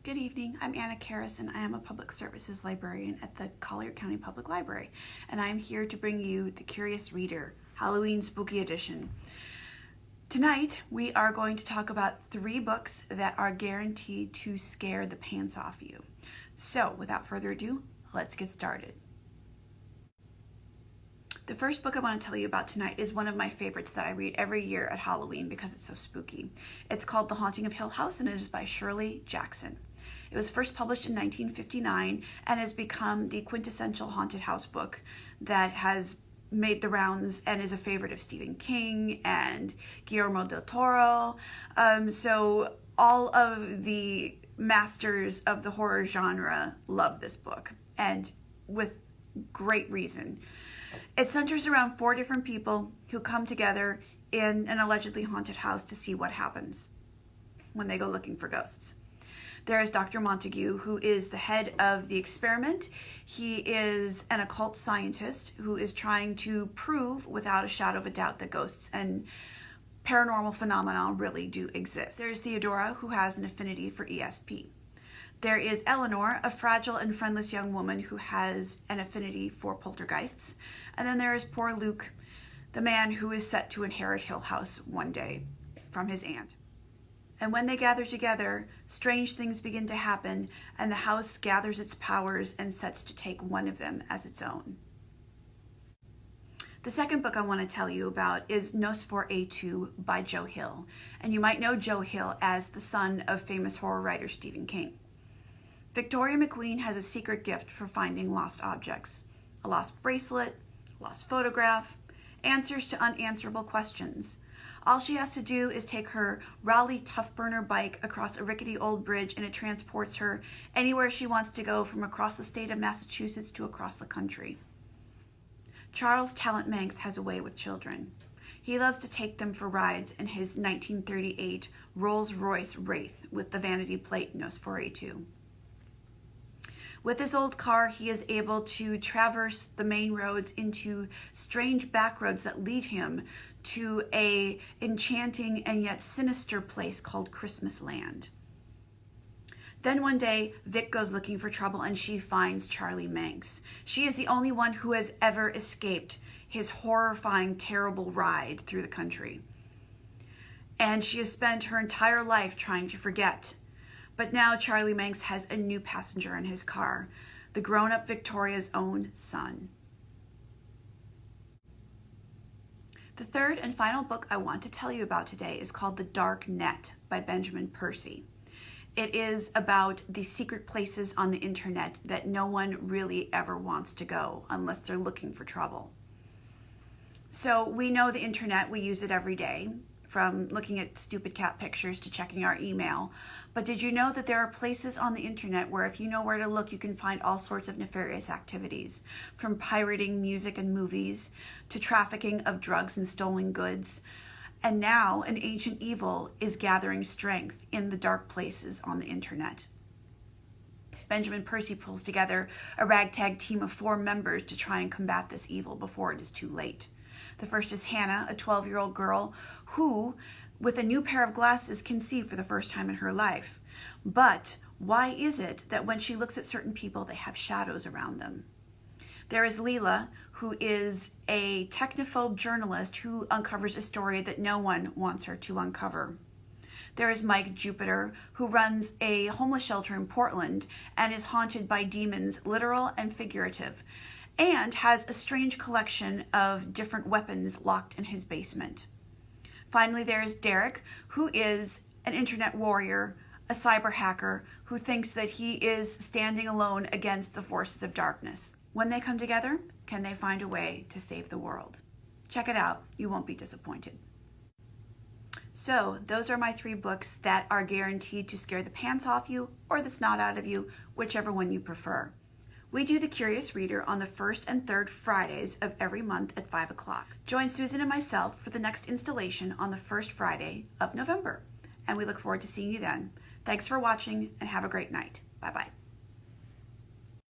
Good evening, I'm Anna Karras and I am a public services librarian at the Collier County Public Library, and I'm here to bring you The Curious Reader, Halloween Spooky Edition. Tonight we are going to talk about 3 books that are guaranteed to scare the pants off you. So without further ado, let's get started. The first book I want to tell you about tonight is one of my favorites that I read every year at Halloween because it's so spooky. It's called The Haunting of Hill House and it is by Shirley Jackson. It was first published in 1959 and has become the quintessential haunted house book that has made the rounds and is a favorite of Stephen King and Guillermo del Toro. So all of the masters of the horror genre love this book, and with great reason. It centers around 4 different people who come together in an allegedly haunted house to see what happens when they go looking for ghosts. There is Dr. Montague, who is the head of the experiment. He is an occult scientist who is trying to prove without a shadow of a doubt that ghosts and paranormal phenomena really do exist. There's Theodora, who has an affinity for ESP. There is Eleanor, a fragile and friendless young woman who has an affinity for poltergeists. And then there is poor Luke, the man who is set to inherit Hill House one day from his aunt. And when they gather together, strange things begin to happen, and the house gathers its powers and sets to take one of them as its own. The second book I want to tell you about is Nosferatu by Joe Hill. And you might know Joe Hill as the son of famous horror writer Stephen King. Victoria McQueen has a secret gift for finding lost objects. A lost bracelet, a lost photograph, answers to unanswerable questions. All she has to do is take her Raleigh Tough Burner bike across a rickety old bridge, and it transports her anywhere she wants to go, from across the state of Massachusetts to across the country. Charles Talent Manx has a way with children. He loves to take them for rides in his 1938 Rolls-Royce Wraith with the vanity plate Nosferatu. With his old car, he is able to traverse the main roads into strange back roads that lead him to a enchanting and yet sinister place called Christmas Land. Then one day, Vic goes looking for trouble and she finds Charlie Manx. She is the only one who has ever escaped his horrifying, terrible ride through the country. And she has spent her entire life trying to forget. But now Charlie Manx has a new passenger in his car, the grown-up Victoria's own son. The third and final book I want to tell you about today is called The Dark Net by Benjamin Percy. It is about the secret places on the internet that no one really ever wants to go unless they're looking for trouble. So we know the internet, we use it every day, from looking at stupid cat pictures to checking our email. But did you know that there are places on the internet where if you know where to look, you can find all sorts of nefarious activities, from pirating music and movies to trafficking of drugs and stolen goods. And now an ancient evil is gathering strength in the dark places on the internet. Benjamin Percy pulls together a ragtag team of 4 members to try and combat this evil before it is too late. The first is Hannah, a 12-year-old girl who, with a new pair of glasses, can see for the first time in her life. But why is it that when she looks at certain people, they have shadows around them? There is Leela, who is a technophobe journalist who uncovers a story that no one wants her to uncover. There is Mike Jupiter, who runs a homeless shelter in Portland and is haunted by demons, literal and figurative, and has a strange collection of different weapons locked in his basement. Finally, there is Derek, who is an internet warrior, a cyber hacker, who thinks that he is standing alone against the forces of darkness. When they come together, can they find a way to save the world? Check it out. You won't be disappointed. So those are my 3 books that are guaranteed to scare the pants off you or the snot out of you, whichever one you prefer. We do The Curious Reader on the 1st and 3rd Fridays of every month at 5 o'clock. Join Susan and myself for the next installation on the 1st Friday of November. And we look forward to seeing you then. Thanks for watching and have a great night. Bye-bye.